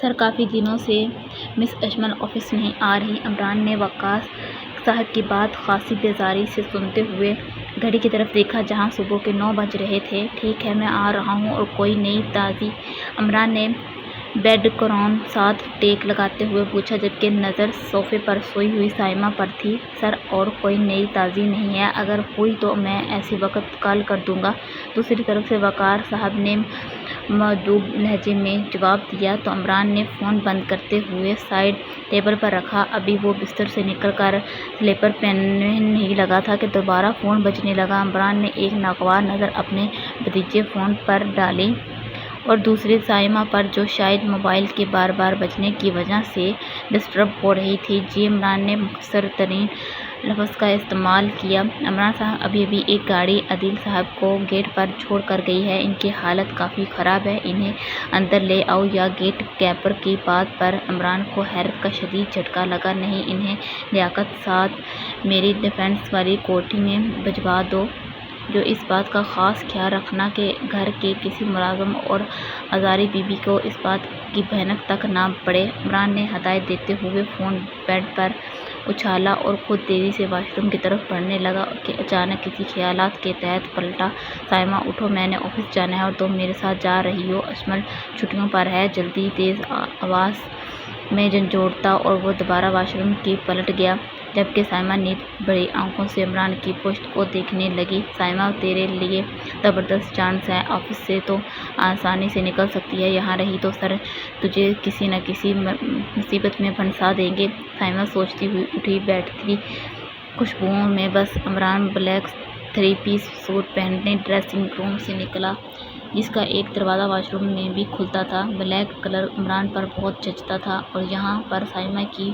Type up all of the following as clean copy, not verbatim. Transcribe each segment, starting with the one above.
سر کافی دنوں سے مس اجمل آفس نہیں آ رہی۔ عمران نے وقاص صاحب کی بات خاصی بیزاری سے سنتے ہوئے گھڑی کی طرف دیکھا جہاں صبح کے 9 بج رہے تھے۔ ٹھیک ہے، میں آ رہا ہوں۔ اور کوئی نئی تازی؟ عمران نے بیڈ قرون ساتھ ٹیک لگاتے ہوئے پوچھا جبکہ نظر صوفے پر سوئی ہوئی سائمہ پر تھی۔ سر اور کوئی نئی تازی نہیں ہے، اگر ہوئی تو میں اسی وقت کال کر دوں گا۔ دوسری طرف سے وقار صاحب نے مؤدب لہجے میں جواب دیا تو عمران نے فون بند کرتے ہوئے سائیڈ ٹیبل پر رکھا۔ ابھی وہ بستر سے نکل کر سلیپر پہننے ہی لگا تھا کہ دوبارہ فون بجنے لگا۔ عمران نے ایک ناگوار نظر اپنے بھتیجے فون پر ڈالی اور دوسری سائمہ پر جو شاید موبائل کے بار بار بجنے کی وجہ سے ڈسٹرب ہو رہی تھی۔ جی عمران نے مختصر ترین لفظ کا استعمال کیا۔ عمران صاحب ابھی ایک گاڑی عادل صاحب کو گیٹ پر چھوڑ کر گئی ہے، ان کی حالت کافی خراب ہے، انہیں اندر لے آؤ۔ یا گیٹ کیپر کی بات پر عمران کو حیرت کا شدید جھٹکا لگا۔ نہیں، انہیں لیاقت ساتھ میری ڈیفنس والی کوٹھی میں بھجوا دو۔ جو اس بات کا خاص خیال رکھنا کہ گھر کے کسی ملازم اور آزاری بی بی کو اس بات کی بھنک تک نہ پڑے۔ عمران نے ہدایت دیتے ہوئے فون بیڈ پر اچھالا اور خود تیزی سے واش روم کی طرف بڑھنے لگا کہ اچانک کسی خیالات کے تحت پلٹا۔ سائمہ اٹھو، میں نے آفس جانا ہے اور تم میرے ساتھ جا رہی ہو۔ اجمل چھٹیوں پر ہے، جلدی۔ تیز آواز میں جھنجھوڑتا اور وہ دوبارہ واش روم کی پلٹ گیا جبکہ سائمہ نیند بھری آنکھوں سے عمران کی پشت کو دیکھنے لگی۔ سائمہ تیرے لیے زبردست چانس ہے، آفس سے تو آسانی سے نکل سکتی ہے، یہاں رہی تو سر تجھے کسی نہ کسی مصیبت میں پھنسا دیں گے۔ سائمہ سوچتی ہوئی اٹھی، بیٹھی خوشبوؤں میں بس۔ عمران بلیک 3 پیس سوٹ پہنے ڈریسنگ روم سے نکلا جس کا ایک دروازہ واش روم میں بھی کھلتا تھا۔ بلیک کلر عمران پر بہت جچتا تھا اور یہاں پر سائمہ کی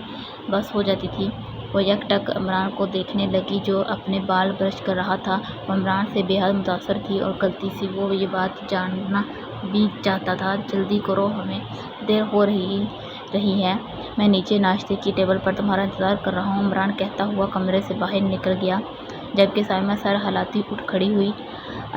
بس ہو جاتی تھی۔ وہ یک ٹک عمران کو دیکھنے لگی جو اپنے بال برش کر رہا تھا۔ وہ عمران سے بے حد متاثر تھی اور غلطی سے وہ یہ بات جاننا بھی چاہتا تھا۔ جلدی کرو، ہمیں دیر ہو رہی ہے، میں نیچے ناشتے کی ٹیبل پر تمہارا انتظار کر رہا ہوں۔ عمران کہتا ہوا کمرے سے باہر نکل گیا جبکہ سائمہ سر ہلاتی اٹھ کھڑی ہوئی۔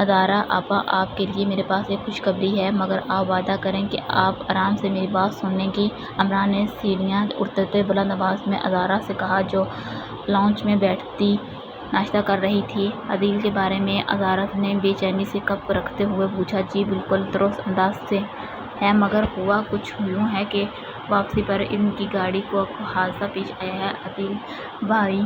ادارہ آپا، آپ کے لیے میرے پاس ایک خوشخبری ہے، مگر آپ وعدہ کریں کہ آپ آرام سے میری بات سنیں گی۔ عمران نے سیڑھیاں اترتے بلند آواز میں ادارہ سے کہا جو لاؤنج میں بیٹھی ناشتہ کر رہی تھی۔ عادل کے بارے میں؟ ادارہ نے بے چینی سے کپ رکھتے ہوئے پوچھا۔ جی بالکل درست انداز سے ہے، مگر ہوا کچھ یوں ہے کہ واپسی پر ان کی گاڑی کو حادثہ پیش آیا ہے۔ عادل بھائی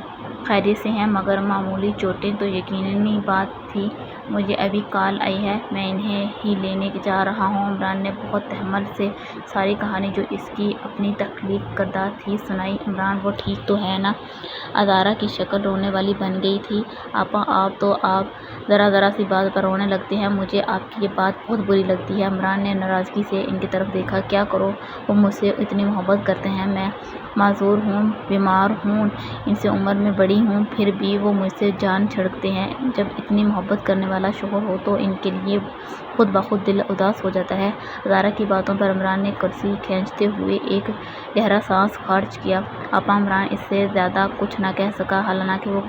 خیریت سے ہیں؟ مگر معمولی چوٹیں تو یقینی بات تھی، مجھے ابھی کال آئی ہے، میں انہیں ہی لینے جا رہا ہوں۔ عمران نے بہت تحمل سے ساری کہانی جو اس کی اپنی تخلیق کردہ تھی سنائی۔ عمران وہ ٹھیک تو ہے نا؟ ادارہ کی شکل رونے والی بن گئی تھی۔ آپا آپ ذرا سی بات پر رونے لگتے ہیں، مجھے آپ کی یہ بات بہت بری لگتی ہے۔ عمران نے ناراضگی سے ان کی طرف دیکھا۔ کیا کروں، وہ مجھ سے اتنی محبت کرتے ہیں، میں معذور ہوں، بیمار ہوں، ان سے عمر میں بڑی ہوں، پھر بھی وہ مجھ سے جان چھڑکتے ہیں۔ جب اتنی محبت کرنے والا شوہر ہو تو ان کے لیے خود بخود دل اداس ہو جاتا ہے۔ ادارہ کی باتوں پر عمران نے کرسی کھینچتے ہوئے ایک گہرا سانس خارج کیا۔ آپا، عمران اس سے زیادہ کچھ نہ کہہ سکا، حالانکہ وہ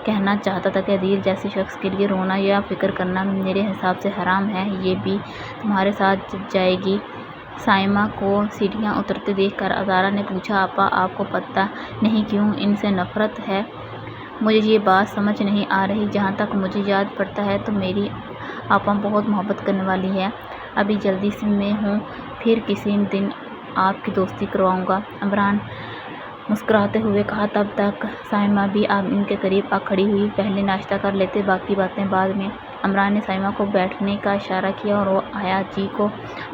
کہنا چاہتا تھا کہ عادل جیسے شخص کے لیے رونا یا فکر کرنا میرے حساب سے حرام ہے۔ یہ بھی تمہارے ساتھ جائے گی؟ سائمہ کو سیڑھیاں اترتے دیکھ کر ادارہ نے پوچھا۔ آپا، آپ کو پتہ نہیں کیوں ان سے نفرت ہے؟ مجھے یہ بات سمجھ نہیں آ رہی۔ جہاں تک مجھے یاد پڑتا ہے تو میری آپا بہت محبت کرنے والی ہے۔ ابھی جلدی میں ہوں، پھر کسی دن آپ کی دوستی کرواؤں گا، عمران مسکراتے ہوئے کہا۔ تب تک سائمہ بھی ان کے قریب آ کھڑی ہوئی۔ پہلے ناشتہ کر لیتے، باقی باتیں بعد میں۔ عمران نے سائمہ کو بیٹھنے کا اشارہ کیا اور وہ آیا جی کو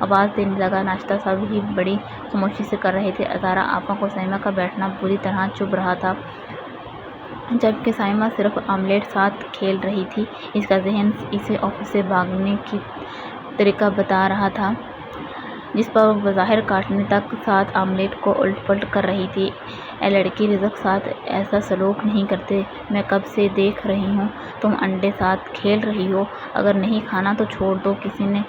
آواز دینے لگا۔ ناشتہ سب ہی بڑی خاموشی سے کر رہے تھے۔ ادارہ آپا کو سائمہ کا بیٹھنا بری طرح چبھ رہا تھا جبکہ سائمہ صرف آملیٹ ساتھ کھیل رہی تھی۔ اس کا ذہن اسے آفس سے بھاگنے کا طریقہ بتا رہا تھا جس پر وہ بظاہر کاٹنے تک ساتھ آملیٹ کو الٹ پلٹ کر رہی تھی۔ اے لڑکی، رزق ساتھ ایسا سلوک نہیں کرتے، میں کب سے دیکھ رہی ہوں، تم انڈے ساتھ کھیل رہی ہو، اگر نہیں کھانا تو چھوڑ دو، کسی نے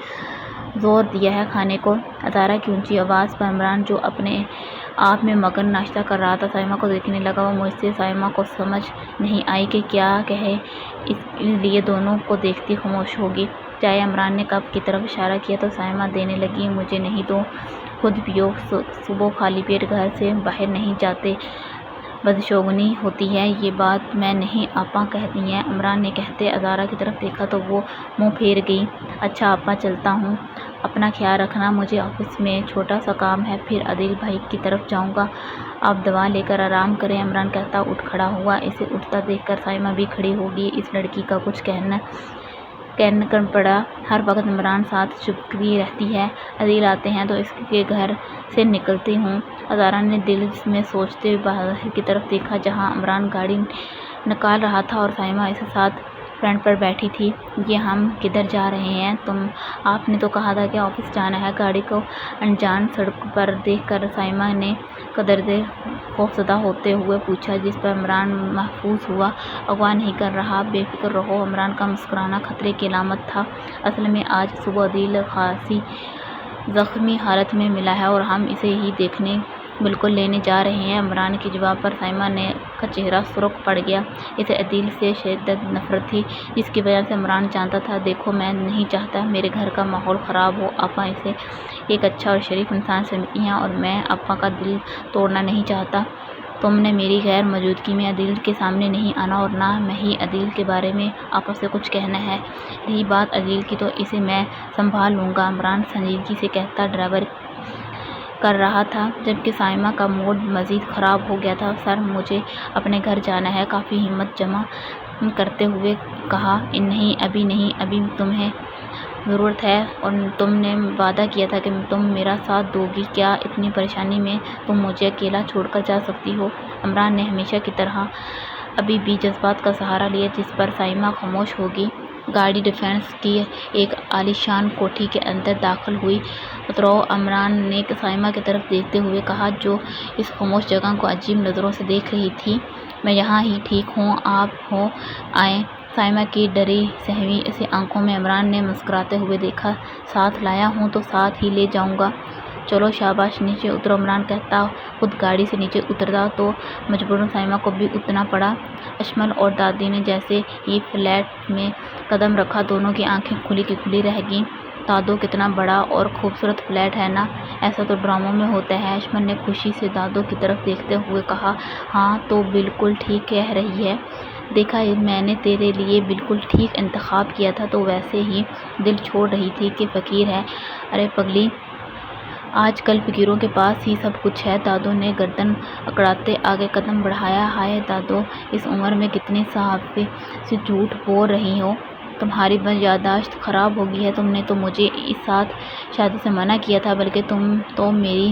زور دیا ہے کھانے کو؟ ادارہ کی اونچی آواز پر عمران جو اپنے آپ میں مگن ناشتہ کر رہا تھا سائمہ کو دیکھنے لگا۔ وہ مجھ سے؟ سائمہ کو سمجھ نہیں آئی کہ کیا کہے، اس لیے دونوں کو دیکھتی خاموش ہوگی۔ چائے؟ عمران نے کپ کی طرف اشارہ کیا تو سائمہ دینے لگی۔ مجھے نہیں تو خود پیو، صبح خالی پیٹ گھر سے باہر نہیں جاتے، بدشگونی ہوتی ہے۔ یہ بات میں نہیں آپا کہتی ہیں، عمران نے کہتے ادارہ کی طرف دیکھا تو وہ منہ پھیر گئی۔ اچھا آپا چلتا ہوں، اپنا خیال رکھنا، مجھے آفس میں چھوٹا سا کام ہے، پھر عدیل بھائی کی طرف جاؤں گا، آپ دوا لے کر آرام کریں۔ عمران کہتا اٹھ کھڑا ہوا۔ اسے اٹھتا دیکھ کر سائمہ بھی کھڑی ہو گئی۔ اس لڑکی کا کچھ کہنا پڑا، ہر وقت عمران ساتھ چپکتی رہتی ہے۔ عدیل آتے ہیں تو اس کے گھر سے نکلتی ہوں۔ ادارہ نے دل میں سوچتے ہوئے باہر کی طرف دیکھا جہاں عمران گاڑی نکال رہا تھا اور سائمہ اس کے ساتھ فرنٹ پر بیٹھی تھی۔ یہ ہم کدھر جا رہے ہیں؟ آپ نے تو کہا تھا کہ آفس جانا ہے۔ گاڑی کو انجان سڑک پر دیکھ کر سائمہ نے قدرے خوفزدہ ہوتے ہوئے پوچھا، جس پر عمران محظوظ ہوا۔ اغوا نہیں کر رہا، بے فکر رہو۔ عمران کا مسکرانا خطرے کی علامت تھا۔ اصل میں آج صبح عدیل خاصی زخمی حالت میں ملا ہے اور ہم اسے ہی دیکھنے بالکل لینے جا رہے ہیں۔ عمران کے جواب پر سائمہ کا چہرہ سرخ پڑ گیا۔ اسے عدیل سے شدید نفرت تھی، جس کی وجہ سے عمران جانتا تھا۔ دیکھو میں نہیں چاہتا میرے گھر کا ماحول خراب ہو، آپا اسے ایک اچھا اور شریف انسان سمجھتی ہیں اور میں آپا کا دل توڑنا نہیں چاہتا۔ تم نے میری غیر موجودگی میں عدیل کے سامنے نہیں آنا اور نہ ہی عدیل کے بارے میں آپا سے کچھ کہنا ہے۔ رہی بات عدیل کی تو اسے میں سنبھال لوں گا، عمران سنجیدگی سے کہتا ڈرائیور کر رہا تھا، جبکہ سائمہ کا موڈ مزید خراب ہو گیا تھا۔ سر مجھے اپنے گھر جانا ہے، کافی ہمت جمع کرتے ہوئے کہا۔ نہیں ابھی نہیں، ابھی تمہیں ضرورت ہے اور تم نے وعدہ کیا تھا کہ تم میرا ساتھ دو گی، کیا اتنی پریشانی میں تم مجھے اکیلا چھوڑ کر جا سکتی ہو؟ عمران نے ہمیشہ کی طرح ابھی بھی جذبات کا سہارا لیا، جس پر سائمہ خاموش ہو گئی۔ گاڑی ڈیفنس کی ایک عالیشان کوٹھی کے اندر داخل ہوئی۔ اترو، عمران نے سائمہ کی طرف دیکھتے ہوئے کہا، جو اس خاموش جگہ کو عجیب نظروں سے دیکھ رہی تھی۔ میں یہاں ہی ٹھیک ہوں، آپ ہو آئیں۔ سائمہ کی ڈری سہمی سی آنکھوں میں عمران نے مسکراتے ہوئے دیکھا۔ ساتھ لایا ہوں تو ساتھ ہی لے جاؤں گا، چلو شاباش نیچے اترو، عمران کہتا خود گاڑی سے نیچے اترتا تو مجبوراً سائمہ کو بھی اترنا پڑا۔ اشمل اور دادی نے جیسے ہی فلیٹ میں قدم رکھا دونوں کی آنکھیں کھلی کی کھلی رہ گئیں۔ دادو کتنا بڑا اور خوبصورت فلیٹ ہے نا، ایسا تو ڈراموں میں ہوتا ہے، اشمل نے خوشی سے دادو کی طرف دیکھتے ہوئے کہا۔ ہاں تو بالکل ٹھیک کہہ رہی ہے، دیکھا میں نے تیرے لیے بالکل ٹھیک انتخاب کیا تھا، تو ویسے ہی دل چھوڑ رہی تھی کہ فقیر ہے۔ ارے پگلی، آج کل فقیروں کے پاس ہی سب کچھ ہے۔ دادو نے گردن اکڑاتے آگے قدم بڑھایا۔ ہائے دادو، اس عمر میں کتنے صحافی سے جھوٹ بول رہی ہو، تمہاری بس یادداشت خراب ہو گئی ہے۔ تم نے تو مجھے اس ساتھ شادی سے منع کیا تھا، بلکہ تم تو میری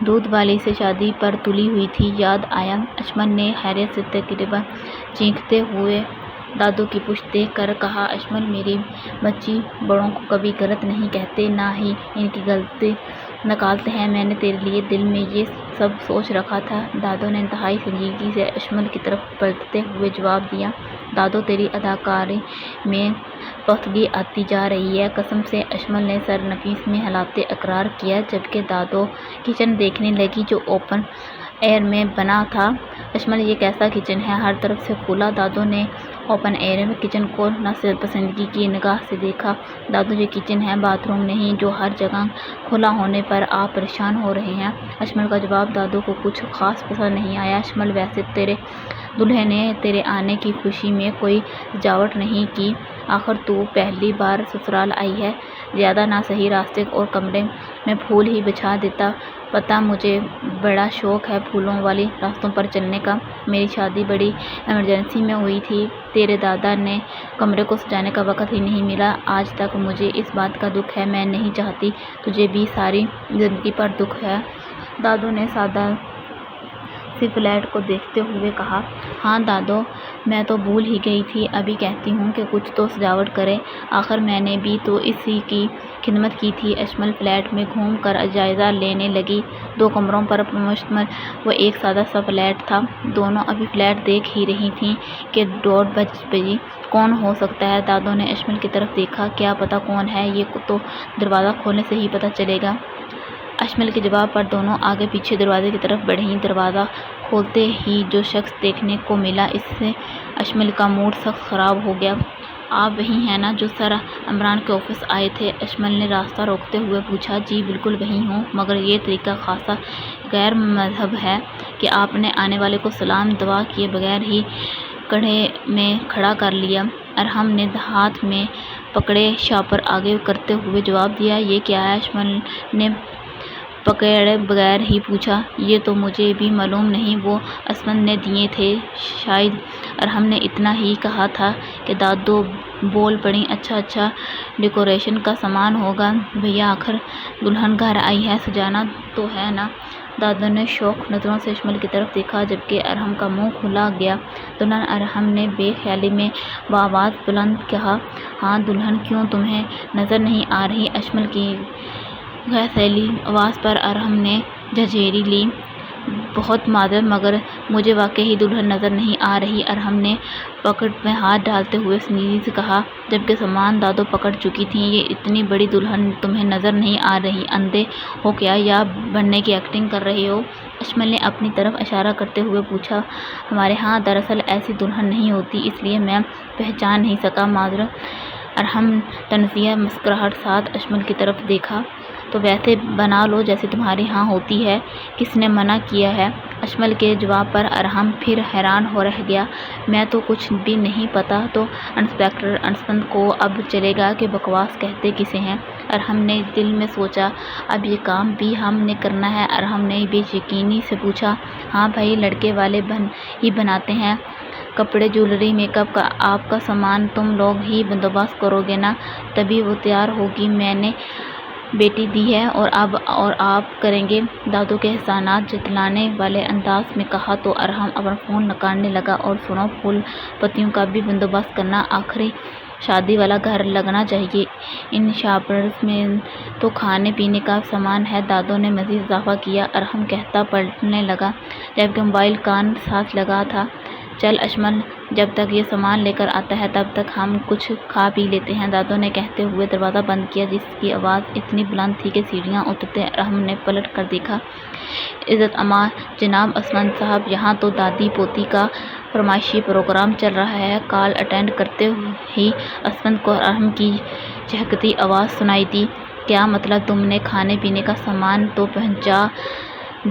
دودھ والی سے شادی پر تلی ہوئی تھی، یاد آیا؟ اشمل نے حیرت سے تقریباً چیختے ہوئے دادو کی پشت دیکھ کر کہا۔ اشمل میری بچی، بڑوں کو کبھی غلط نہیں کہتے، نہ ہی ان کی غلطی نکالتے ہیں، میں نے تیرے لیے دل میں یہ سب سوچ رکھا تھا۔ دادو نے انتہائی سنجیدگی سے اشمل کی طرف پلٹتے ہوئے جواب دیا۔ دادو تیری اداکاری میں پختگی آتی جا رہی ہے، قسم سے، اشمل نے سر نفیس میں ہلاتے اقرار کیا، جبکہ دادو کچن دیکھنے لگی جو اوپن ایئر میں بنا تھا۔ اشمل یہ کیسا کچن ہے؟ ہر طرف سے کھلا۔ دادو نے اوپن ایئر میں کچن کو ناپسندگی کی نگاہ سے دیکھا۔ دادو یہ کچن ہے، باتھ روم نہیں، جو ہر جگہ کھلا ہونے پر آپ پریشان ہو رہے ہیں۔ اشمل کا جواب دادو کو کچھ خاص پسند نہیں آیا۔ اشمل ویسے تیرے دولہے نے تیرے آنے کی خوشی میں کوئی سجاوٹ نہیں کی، آخر تو پہلی بار سسرال آئی ہے، زیادہ نہ صحیح راستے اور کمرے میں پھول ہی بچھا دیتا، پتہ مجھے بڑا شوق ہے پھولوں والے راستوں پر چلنے کا، میری شادی بڑی ایمرجنسی میں ہوئی تھی، تیرے دادا نے کمرے کو سجانے کا وقت ہی نہیں ملا، آج تک مجھے اس بات کا دکھ ہے، میں نہیں چاہتی تجھے بھی ساری زندگی پر دکھ ہے۔ دادو نے سادہ سی فلیٹ کو دیکھتے ہوئے کہا۔ ہاں دادو، میں تو بھول ہی گئی تھی، ابھی کہتی ہوں کہ کچھ تو سجاوٹ کرے، آخر میں نے بھی تو اسی کی خدمت کی تھی۔ اشمل فلیٹ میں گھوم کر جائزہ لینے لگی۔ 2 کمروں پر مشتمل وہ ایک سادہ سا فلیٹ تھا۔ دونوں ابھی فلیٹ دیکھ ہی رہی تھیں کہ ڈور بجی۔ کون ہو سکتا ہے؟ دادو نے اشمل کی طرف دیکھا۔ کیا پتہ کون ہے، یہ تو دروازہ کھولنے سے ہی پتہ چلے گا۔ اشمل کے جواب پر دونوں آگے پیچھے دروازے کی طرف بڑھیں۔ دروازہ کھولتے ہی جو شخص دیکھنے کو ملا، اس سے اشمل کا موڈ سخت خراب ہو گیا۔ آپ وہی ہیں نا جو سر عمران کے آفس آئے تھے؟ اشمل نے راستہ روکتے ہوئے پوچھا۔ جی بالکل وہی ہوں، مگر یہ طریقہ خاصا غیر مہذب ہے کہ آپ نے آنے والے کو سلام دعا کیے بغیر ہی کڑھے میں کھڑا کر لیا۔ ارحم نے ہاتھ میں پکڑے شاپر آگے کرتے ہوئے جواب دیا۔ یہ کیا ہے؟ اشمل نے پکڑے بغیر ہی پوچھا۔ یہ تو مجھے بھی معلوم نہیں، وہ عصمت نے دیے تھے شاید۔ ارحم نے اتنا ہی کہا تھا کہ دادو بول پڑیں۔ اچھا ڈیکوریشن کا سامان ہوگا بھیا، آخر دلہن گھر آئی ہے، سجانا تو ہے نا؟ دادو نے شوق نظروں سے اشمل کی طرف دیکھا جبکہ ارحم کا منہ کھلا گیا۔ دلہن؟ ارحم نے بے خیالی میں بآواز بلند کہا۔ ہاں دلہن، کیوں تمہیں نظر نہیں آ رہی؟ اشمل کی غصیلی آواز پر ارحم نے جھنجھیری لی۔ بہت معذرت مگر مجھے واقعی دلہن نظر نہیں آ رہی، ارحم نے پاکٹ میں ہاتھ ڈالتے ہوئے نیز کہا جبکہ سامان دادو پکڑ چکی تھیں۔ یہ اتنی بڑی دلہن تمہیں نظر نہیں آ رہی؟ اندھے ہو کیا یا بننے کی ایکٹنگ کر رہے ہو؟ اشمل نے اپنی طرف اشارہ کرتے ہوئے پوچھا۔ ہمارے ہاں دراصل ایسی دلہن نہیں ہوتی، اس لیے میں پہچان نہیں سکا، معذرت۔ ارحم طنزیہ مسکراہٹ ساتھ اشمل کی طرف دیکھا۔ تو ویسے بنا لو جیسے تمہارے ہاں ہوتی ہے، کس نے منع کیا ہے؟ اشمل کے جواب پر ارحم پھر حیران ہو رہ گیا۔ میں تو کچھ بھی نہیں پتا تو انسپکٹر عصمت کو اب چلے گا کہ بکواس کہتے کسے ہیں؟ ارحم نے دل میں سوچا۔ اب یہ کام بھی ہم نے کرنا ہے؟ ارحم نے بے یقینی سے پوچھا۔ ہاں بھائی، لڑکے والے ہی بناتے ہیں، کپڑے جیولری میک اپ کا آپ کا سامان تم لوگ ہی بندوبست کرو گے نا، تبھی وہ تیار ہوگی، میں نے بیٹی دی ہے اور آپ کریں گے، دادو کے احسانات جتلانے والے انداز میں کہا تو ارحم اپنا فون نکالنے لگا۔ اور سنو، پھول پتیوں کا بھی بندوبست کرنا، آخری شادی والا گھر لگنا چاہیے، ان شاپرز میں تو کھانے پینے کا سامان ہے، دادو نے مزید اضافہ کیا۔ ارحم کہتا پلٹنے لگا جبکہ موبائل کان ساتھ لگا تھا۔ چل اشمل، جب تک یہ سامان لے کر آتا ہے تب تک ہم کچھ کھا پی لیتے ہیں، دادو نے کہتے ہوئے دروازہ بند کیا جس کی آواز اتنی بلند تھی کہ سیڑھیاں اترتے ارحم نے پلٹ کر دیکھا۔ عزت مآب جناب عصمت صاحب، یہاں تو دادی پوتی کا فرمائشی پروگرام چل رہا ہے۔ کال اٹینڈ کرتے ہی عصمت کو ارحم کی چہکتی آواز سنائی دی۔ کیا مطلب؟ تم نے کھانے پینے کا سامان تو پہنچا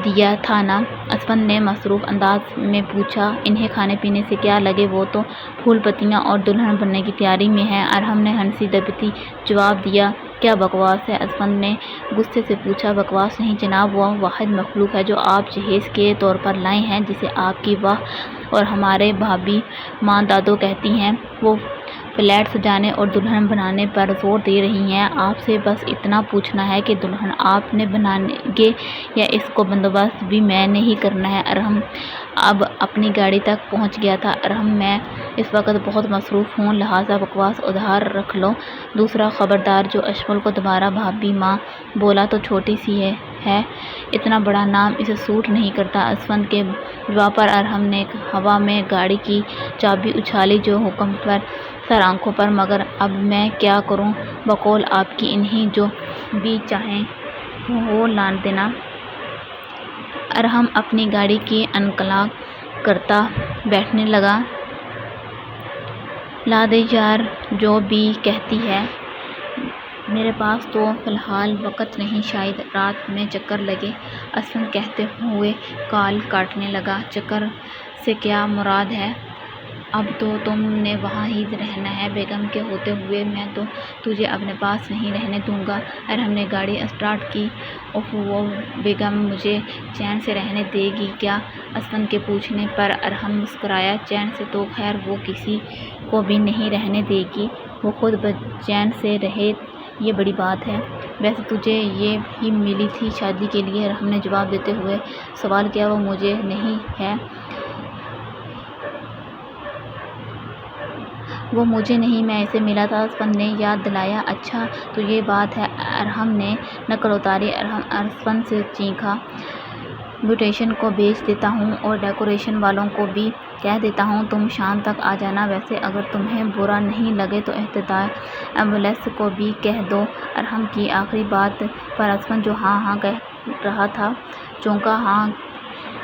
دیا تھا نا؟ عصمت نے مصروف انداز میں پوچھا۔ انہیں کھانے پینے سے کیا لگے، وہ تو پھول پتیاں اور دلہن بننے کی تیاری میں ہیں، ارحم نے ہنسی دبتی جواب دیا۔ کیا بکواس ہے؟ عصمت نے غصے سے پوچھا۔ بکواس نہیں جناب، وہ واحد مخلوق ہے جو آپ جہیز کے طور پر لائے ہیں، جسے آپ کی واہ اور ہمارے بھابھی ماں دادو کہتی ہیں، وہ فلیٹ سجانے اور دلہن بنانے پر زور دے رہی ہیں۔ آپ سے بس اتنا پوچھنا ہے کہ دلہن آپ نے بنائیں گے یا اس کو بندوبست بھی میں نے ہی کرنا ہے؟ ارحم اب اپنی گاڑی تک پہنچ گیا تھا۔ ارحم، میں اس وقت بہت مصروف ہوں، لہٰذا بکواس ادھار رکھ لو۔ دوسرا خبردار، جو اشمل کو دوبارہ بھابھی ماں بولا تو چھوٹی سی ہے، اتنا بڑا نام اسے سوٹ نہیں کرتا۔ عصمت کے جواب پر ارحم نے ہوا میں گاڑی کی چابی اچھالی جو حکم پر سر آنکھوں پر، مگر اب میں کیا کروں؟ بقول آپ کی، انہیں جو بھی چاہیں وہ لا دینا۔ ارحم اپنی گاڑی کی انقلاب کرتا بیٹھنے لگا۔ لا دے یار، جو بھی کہتی ہے، میرے پاس تو فی الحال وقت نہیں، شاید رات میں چکر لگے، عصمت کہتے ہوئے کال کاٹنے لگا۔ چکر سے کیا مراد ہے؟ اب تو تم نے وہاں ہی رہنا ہے بیگم کے ہوتے ہوئے، میں تو تجھے اپنے پاس نہیں رہنے دوں گا۔ ارحم نے گاڑی اسٹارٹ کی۔ اوف، وہ بیگم مجھے چین سے رہنے دے گی کیا؟ عصمت کے پوچھنے پر ارحم مسکرایا۔ چین سے تو خیر وہ کسی کو بھی نہیں رہنے دے گی، وہ خود بچین سے رہے، یہ بڑی بات ہے۔ ویسے تجھے یہ بھی ملی تھی شادی کے لیے؟ ارحم نے جواب دیتے ہوئے سوال کیا۔ وہ مجھے نہیں ہے، وہ مجھے نہیں، میں اسے ملا تھا، عصمت نے یاد دلایا۔ اچھا تو یہ بات ہے، ارحم نے نقل اتاری۔ ارحم عصمت سے چیخا۔ بیوٹیشین کو بھیج دیتا ہوں اور ڈیکوریشن والوں کو بھی کہہ دیتا ہوں، تم شام تک آ جانا، ویسے اگر تمہیں برا نہیں لگے تو احتیاطی ایمبولینس کو بھی کہہ دو۔ ارحم کی آخری بات پر عصمت جو ہاں ہاں کہہ رہا تھا چونکا۔ ہاں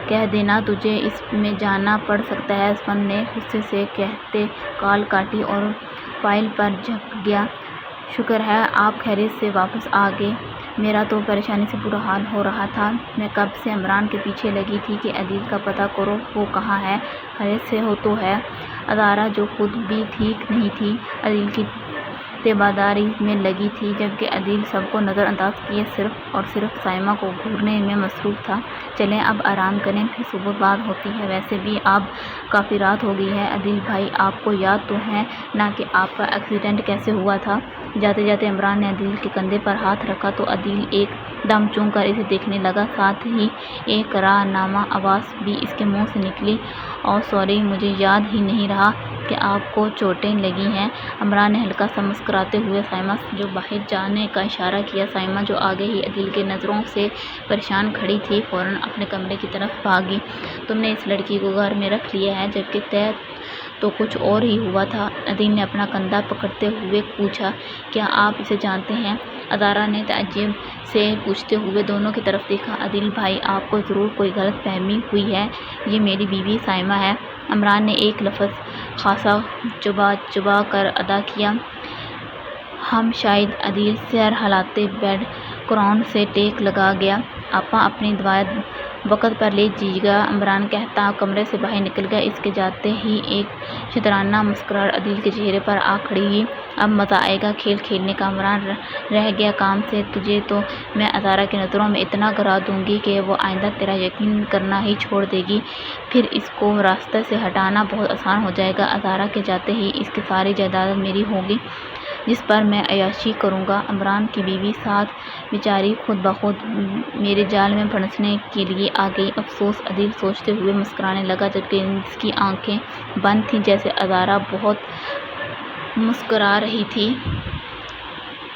کہہ دینا، تجھے اس میں جانا پڑ سکتا ہے، عصمت نے غصے سے کہتے کال کاٹی اور فائل پر جھک گیا۔ شکر ہے آپ خیریت سے واپس آ گئے، میرا تو پریشانی سے برا حال ہو رہا تھا۔ میں کب سے عمران کے پیچھے لگی تھی کہ عدیل کا پتہ کرو، وہ کہاں ہے، خیریت سے ہو تو ہے۔ ادارہ جو خود بھی ٹھیک نہیں تھی، عدیل کی تیباداری میں لگی تھی، جبکہ عدیل سب کو نظر انداز کیے صرف اور صرف سائمہ کو گھورنے میں مصروف تھا۔ چلیں اب آرام کریں، پھر صبح بات ہوتی ہے، ویسے بھی اب کافی رات ہو گئی ہے۔ عدیل بھائی آپ کو یاد تو ہے نا کہ آپ کا ایکسیڈنٹ کیسے ہوا تھا؟ جاتے جاتے عمران نے عدیل کے کندھے پر ہاتھ رکھا تو عدیل ایک دم چونک کر اسے دیکھنے لگا، ساتھ ہی ایک راہنما آواز بھی اس کے منہ سے نکلی، اوہ سوری، مجھے یاد ہی نہیں رہا کہ آپ کو چوٹیں لگی ہیں۔ عمران نے ہلکا سا مسکراتے ہوئے سائمہ جو باہر جانے کا اشارہ کیا۔ سائمہ جو آگے ہی عدیل کی نظروں سے پریشان کھڑی تھی، فوراً اپنے کمرے کی طرف بھاگی۔ تم نے اس لڑکی کو گھر میں رکھ لیا ہے، جبکہ طے تو کچھ اور ہی ہوا تھا۔ عدیل نے اپنا کندھا پکڑتے ہوئے پوچھا، کیا آپ اسے جانتے ہیں؟ ادارہ نے تعجب سے پوچھتے ہوئے دونوں کی طرف دیکھا۔ عدیل بھائی آپ کو ضرور کوئی غلط فہمی ہوئی ہے، یہ میری بیوی سائمہ ہے۔ عمران نے ایک لفظ خاصا چبا چبا کر ادا کیا، ہم شاید۔ عدیل سر ہلاتے بیڈ گراؤنڈ سے ٹیک لگا گیا، آپا اپنی دوائیں وقت پر لے جیے گا، عمران کہتا کمرے سے باہر نکل گیا۔ اس کے جاتے ہی ایک شاطرانہ مسکراہٹ عدیل کے چہرے پر آ کھڑی ہوئی، اب مزہ آئے گا کھیل کھیلنے کا۔ عمران رہ گیا کام سے، تجھے تو میں ادارہ کی نظروں میں اتنا گرا دوں گی کہ وہ آئندہ تیرا یقین کرنا ہی چھوڑ دے گی، پھر اس کو راستے سے ہٹانا بہت آسان ہو جائے گا۔ ادارہ کے جاتے ہی اس کی ساری جائیداد میری ہوگی، جس پر میں عیاشی کروں گا۔ عمران کی بیوی ساتھ بیچاری خود بخود میرے جال میں پھنسنے کے لیے آ گئی، افسوس۔ عدیل سوچتے ہوئے مسکرانے لگا، جبکہ اس کی آنکھیں بند تھیں، جیسے ادارہ بہت مسکرا رہی تھی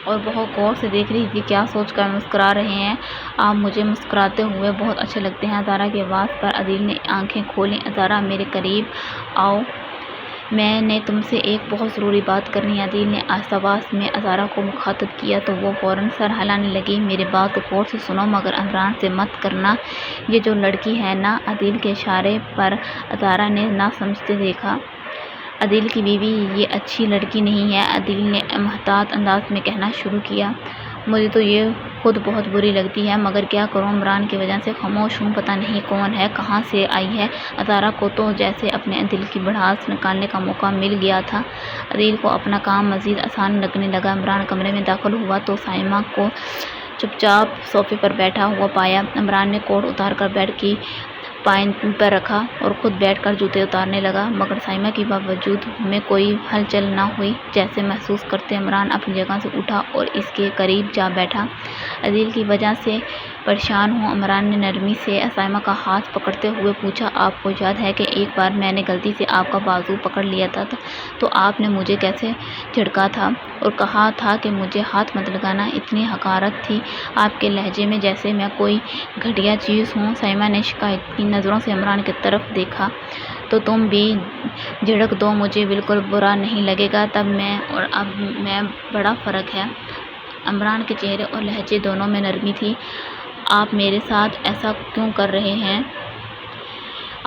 اور بہت غور سے دیکھ رہی تھی۔ کیا سوچ کر مسکرا رہے ہیں آپ؟ مجھے مسکراتے ہوئے بہت اچھے لگتے ہیں۔ ادارہ کی آواز پر عدیل نے آنکھیں کھولیں، ادارہ میرے قریب آؤ، میں نے تم سے ایک بہت ضروری بات کرنی ہے۔ عدیل نے آہستہ آواز میں ادارہ کو مخاطب کیا تو وہ فوراً سر ہلانے لگی، میری بات کو غور سے سنو مگر عمران سے مت کرنا، یہ جو لڑکی ہے نا۔ عدیل کے اشارے پر ادارہ نے نہ سمجھتے دیکھا۔ عدیل کی بیوی یہ اچھی لڑکی نہیں ہے، عدیل نے محتاط انداز میں کہنا شروع کیا، مجھے تو یہ خود بہت بری لگتی ہے، مگر کیا کروں، عمران کی وجہ سے خاموش ہوں، پتہ نہیں کون ہے، کہاں سے آئی ہے۔ ادارہ کو تو جیسے اپنے دل کی بھڑاس نکالنے کا موقع مل گیا تھا۔ عدیل کو اپنا کام مزید آسان لگنے لگا۔ عمران کمرے میں داخل ہوا تو سائمہ کو چپ چاپ صوفے پر بیٹھا ہوا پایا۔ عمران نے کوٹ اتار کر بیڈ کی پائن پر رکھا اور خود بیٹھ کر جوتے اتارنے لگا، مگر سائمہ کے باوجود میں کوئی ہلچل نہ ہوئی۔ جیسے محسوس کرتے عمران اپنی جگہ سے اٹھا اور اس کے قریب جا بیٹھا، عدیل کی وجہ سے پریشان ہوں؟ عمران نے نرمی سے سائمہ کا ہاتھ پکڑتے ہوئے پوچھا، آپ کو یاد ہے کہ ایک بار میں نے غلطی سے آپ کا بازو پکڑ لیا تھا تو آپ نے مجھے کیسے جھڑکا تھا اور کہا تھا کہ مجھے ہاتھ مت لگانا، اتنی حقارت تھی آپ کے لہجے میں، جیسے میں کوئی گھٹیا چیز ہوں۔ سائمہ نے شکایت کی نظروں سے عمران کی طرف دیکھا، تو تم بھی جھڑک دو، مجھے بالکل برا نہیں لگے گا، تب میں اور اب میں بڑا فرق ہے۔ عمران کے چہرے اور لہجے دونوں میں نرمی تھی، آپ میرے ساتھ ایسا کیوں کر رہے ہیں؟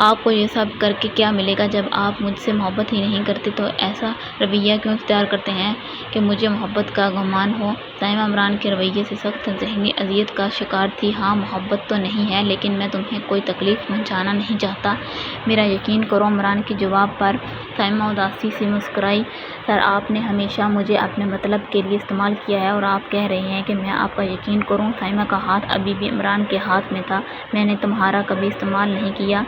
آپ کو یہ سب کر کے کیا ملے گا؟ جب آپ مجھ سے محبت ہی نہیں کرتے تو ایسا رویہ کیوں اختیار کرتے ہیں کہ مجھے محبت کا گمان ہو؟ سائمہ عمران کے رویے سے سخت ذہنی اذیت کا شکار تھی۔ ہاں محبت تو نہیں ہے، لیکن میں تمہیں کوئی تکلیف پہنچانا نہیں چاہتا، میرا یقین کرو۔ عمران کے جواب پر سائمہ اداسی سے مسکرائی، سر آپ نے ہمیشہ مجھے اپنے مطلب کے لیے استعمال کیا ہے اور آپ کہہ رہے ہیں کہ میں آپ کا یقین کروں؟ سائمہ کا ہاتھ ابھی بھی عمران کے ہاتھ میں تھا، میں نے تمہارا کبھی استعمال نہیں کیا۔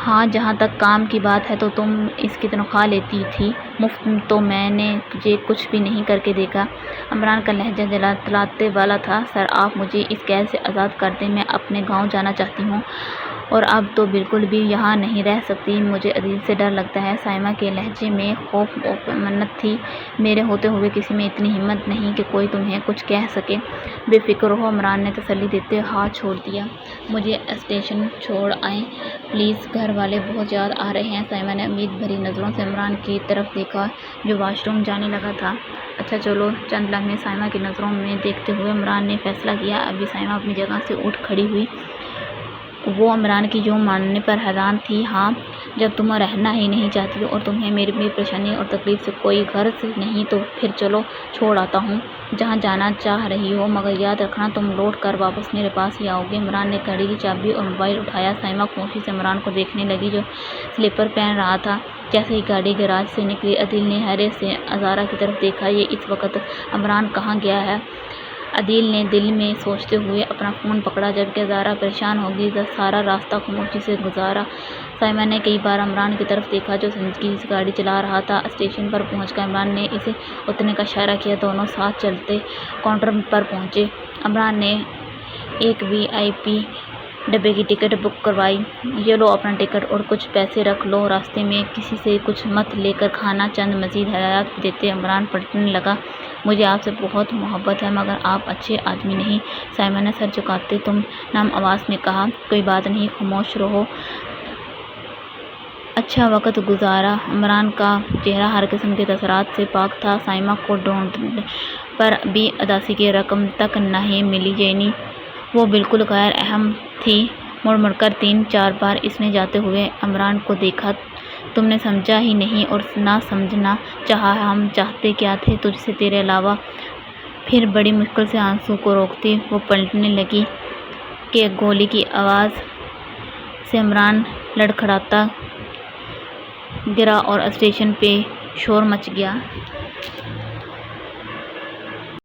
ہاں جہاں تک کام کی بات ہے تو تم اس کی تنخواہ لیتی تھی، مفت تو میں نے تجھے کچھ بھی نہیں کر کے دیکھا۔ عمران کا لہجہ جلاتے والا تھا، سر آپ مجھے اس قید سے آزاد کر دیں، میں اپنے گاؤں جانا چاہتی ہوں اور اب تو بالکل بھی یہاں نہیں رہ سکتی، مجھے عدیل سے ڈر لگتا ہے۔ سائمہ کے لہجے میں خوف و منت تھی، میرے ہوتے ہوئے کسی میں اتنی ہمت نہیں کہ کوئی تمہیں کچھ کہہ سکے، بے فکر رہو، عمران نے تسلی دیتے ہاتھ چھوڑ دیا۔ مجھے اسٹیشن چھوڑ آئیں پلیز، گھر والے بہت یاد آ رہے ہیں۔ سائمہ نے امید بھری نظروں سے عمران کی طرف دیکھا جو واش روم جانے لگا تھا۔ اچھا چلو۔ چند لمحے سائمہ کی نظروں میں دیکھتے ہوئے عمران نے فیصلہ کیا۔ ابھی سائمہ اپنی جگہ سے اٹھ کھڑی ہوئی وہ عمران کی جو ماننے پر حیران تھی۔ ہاں، جب تم رہنا ہی نہیں چاہتی اور تمہیں میری پریشانی اور تکلیف سے کوئی غرض نہیں تو پھر چلو چھوڑ آتا ہوں جہاں جانا چاہ رہی ہو، مگر یاد رکھنا تم لوٹ کر واپس میرے پاس ہی آؤ گی۔ عمران نے گاڑی کی چابی اور موبائل اٹھایا۔ سائمہ خاموشی سے عمران کو دیکھنے لگی جو سلیپر پہن رہا تھا۔ جیسے ہی گاڑی گیراج سے نکلی، عدیل نے حیرت سے ازارہ کی طرف دیکھا۔ یہ اس وقت عمران کہاں گیا ہے؟ عدیل نے دل میں سوچتے ہوئے اپنا فون پکڑا، جبکہ ازارہ پریشان ہو گئی۔ سارا راستہ خاموشی سے گزارا۔ سائمہ نے کئی بار عمران کی طرف دیکھا جو سنجیدگی سے گاڑی چلا رہا تھا۔ اسٹیشن پر پہنچ کر عمران نے اسے اترنے کا اشارہ کیا۔ دونوں ساتھ چلتے کاؤنٹر پر پہنچے۔ عمران نے ایک VIP ڈبے کی ٹکٹ بک کروائی۔ یہ لو اپنا ٹکٹ اور کچھ پیسے رکھ لو، راستے میں کسی سے کچھ مت لے کر کھانا۔ چند مزید ہدایات دیتے عمران پلٹنے لگا۔ مجھے آپ سے بہت محبت ہے مگر آپ اچھے آدمی نہیں، سائمہ نے سر جھکاتے تم نم آواز میں کہا۔ کوئی بات نہیں، خاموش رہو۔ اچھا وقت گزارا۔ عمران کا چہرہ ہر قسم کے تاثرات سے پاک تھا۔ سائمہ کو ڈھونڈنے پر بھی اداسی کی رقم تک نہیں ملی، یعنی وہ بالکل غیر اہم تھی۔ مڑ مڑ کر 3-4 بار اس نے جاتے ہوئے عمران کو دیکھا۔ تم نے سمجھا ہی نہیں اور نہ سمجھنا چاہا۔ ہم چاہتے کیا تھے تجھ سے تیرے علاوہ؟ پھر بڑی مشکل سے آنسو کو روکتی وہ پلٹنے لگی کہ گولی کی آواز سے عمران لڑکھڑاتا گرا اور اسٹیشن پہ شور مچ گیا۔